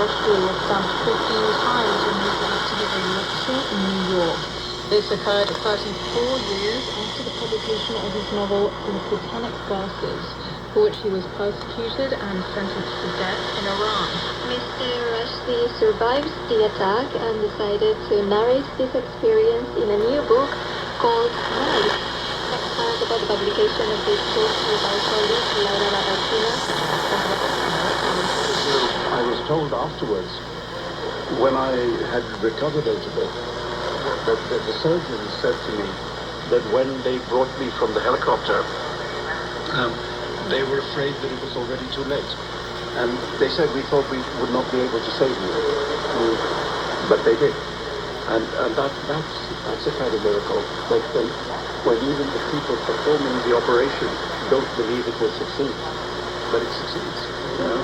especially was stabbed 15 times when he was to give a lecture in New York. This occurred 34 years after the publication of his novel The Satanic Verses, for which he was persecuted and sentenced to death in Iran. Mr. Rushdie survives the attack and decided to narrate this experience in a new book called Night. Next heard about the publication of this book with our colleague Laura Barracina. I was told afterwards, when I had recovered a little bit, that the surgeon said to me that when they brought me from the helicopter, they were afraid that it was already too late. And they said, we thought we would not be able to save you. But they did. And that's a kind of miracle. That when even the people performing the operation don't believe it will succeed. But it succeeds. You know?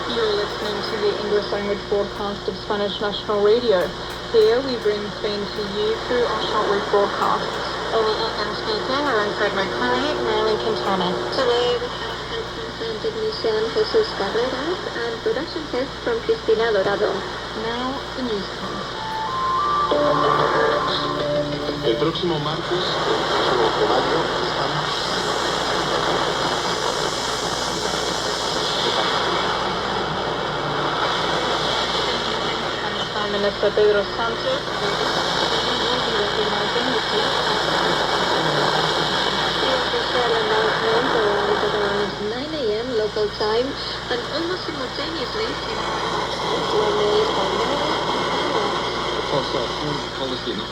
You're listening to the English language broadcast of Spanish National Radio. Here we bring Spain to you through our shortwave broadcasts. I'm speaking alongside my colleague Mary Quintana. Today we have health and technician Jesus Carreras and production test from Cristina Dorado. Now the newscast. El próximo martes, el 8 de mayo, Espana. Prime Minister Pedro Sánchez Official announcement arrived at around 9 a.m. local time and almost simultaneously Palestina.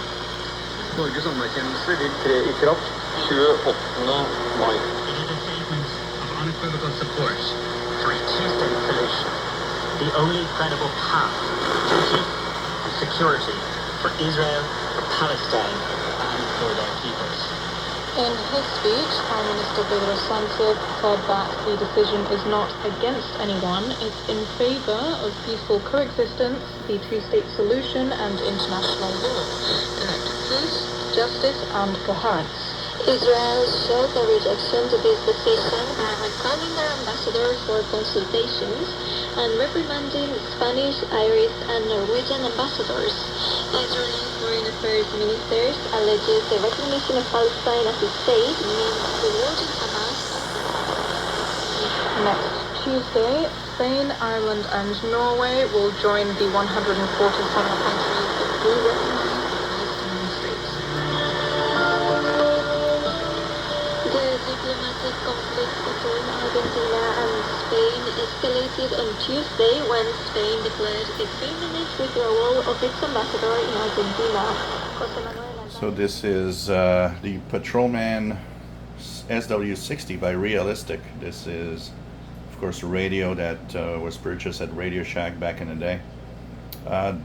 Norges anerkjennelse vil tre i kraft 28. mai. Of unequivocal support for a two-state solution, the only credible path to peace and security for Israel, for Palestine, and for their peoples. In his speech, Prime Minister Pedro Sánchez said that the decision is not against anyone, it's in favor of peaceful coexistence, the two-state solution and international law, direct peace, justice and coherence. Israel showed a rejection to this decision by recalling their ambassador for consultations and reprimanding Spanish, Irish and Norwegian ambassadors. Israeli Foreign Affairs ministers alleges the recognition of Palestine as a state means rewarding Hamas. Next Tuesday, Spain, Ireland and Norway will join the 147 countries that will recognize the Palestinian state. The diplomatic conflict between Argentina and Spain escalated on Tuesday when Spain declared a 3-minute withdrawal of its ambassador in Argentina. So this is the Patrolman SW-60 by Realistic. This is, of course, a radio that was purchased at Radio Shack back in the day.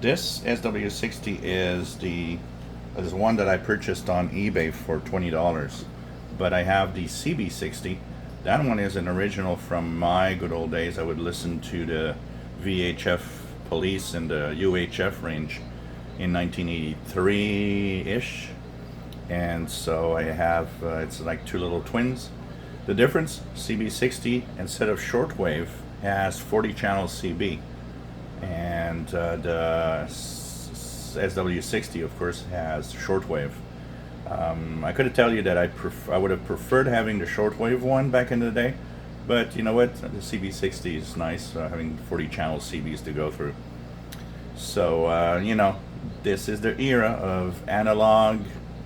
This SW-60 is one that I purchased on eBay for $20. But I have the CB60. That one is an original from my good old days. I would listen to the VHF Police in the UHF range in 1983-ish. And so I have, it's like two little twins. The difference, CB60, instead of shortwave, has 40 channels CB. And the SW60, of course, has shortwave. I could tell you that I would have preferred having the shortwave one back in the day, but you know what, the CB60 is nice, having 40 channel CBs to go through. So you know, this is the era of analog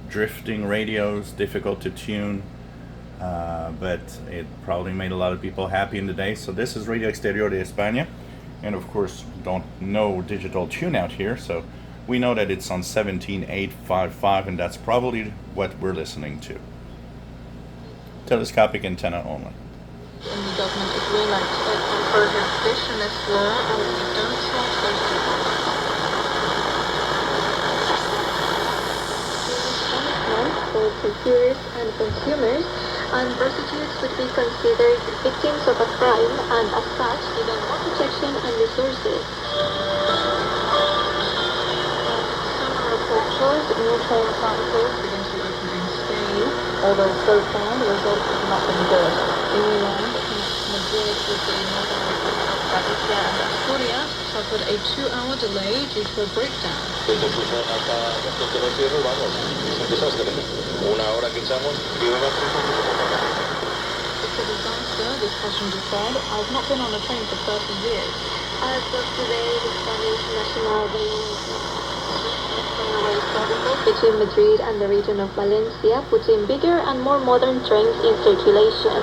drifting radios, difficult to tune, but it probably made a lot of people happy in the day. So this is Radio Exterior de España, and of course don't know digital tune out here, so we know that it's on 17855, and that's probably what we're listening to. Telescopic antenna only. In the government agreement, it prohibitionists law and the don't shortwave for procurers and consumers, and prostitutes would be considered victims of a crime and as such given more protection and resources. New train transfers begin to open in Spain, although so far the results have not been good. In Milan, the majority of the Northern Republic Leticia and Asturias suffered a 2-hour delay due to a breakdown. Desde Fusa hasta donde no cierro, vamos, es un desastre. Una hora que echamos, It's a disaster, this passenger said. I've not been on a train for 30 years. As of today, the Spanish national railway services between Madrid and the region of Valencia put in bigger and more modern trains in circulation.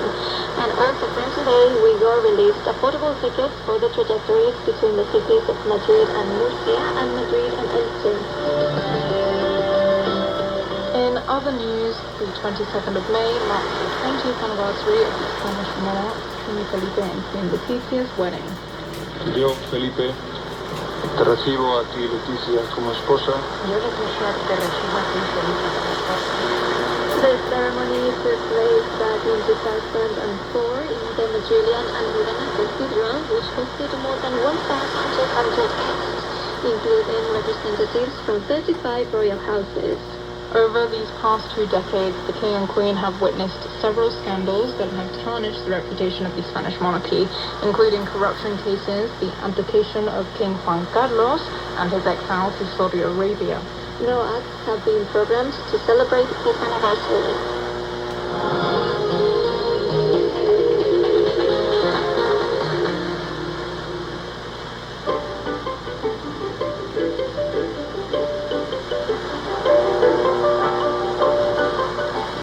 And also from today, Uyghur released affordable tickets for the trajectories between the cities of Madrid and Murcia and Madrid and Elche. In other news, the 22nd of May marks the 20th anniversary of the Spanish monarch King Felipe and Queen Leticia's wedding. Yo, Felipe, te recibo a ti, Leticia, como esposa. Yo, Leticia, te recibo a ti, Felipe, como esposa. The ceremony took place back in 2004 in the Madrileña Almudena Cathedral, which hosted more than 1,200 guests, including representatives from 35 royal houses. Over these past 2 decades, the King and Queen have witnessed several scandals that have tarnished the reputation of the Spanish monarchy, including corruption cases, the abdication of King Juan Carlos, and his exile to Saudi Arabia. No acts have been programmed to celebrate this anniversary.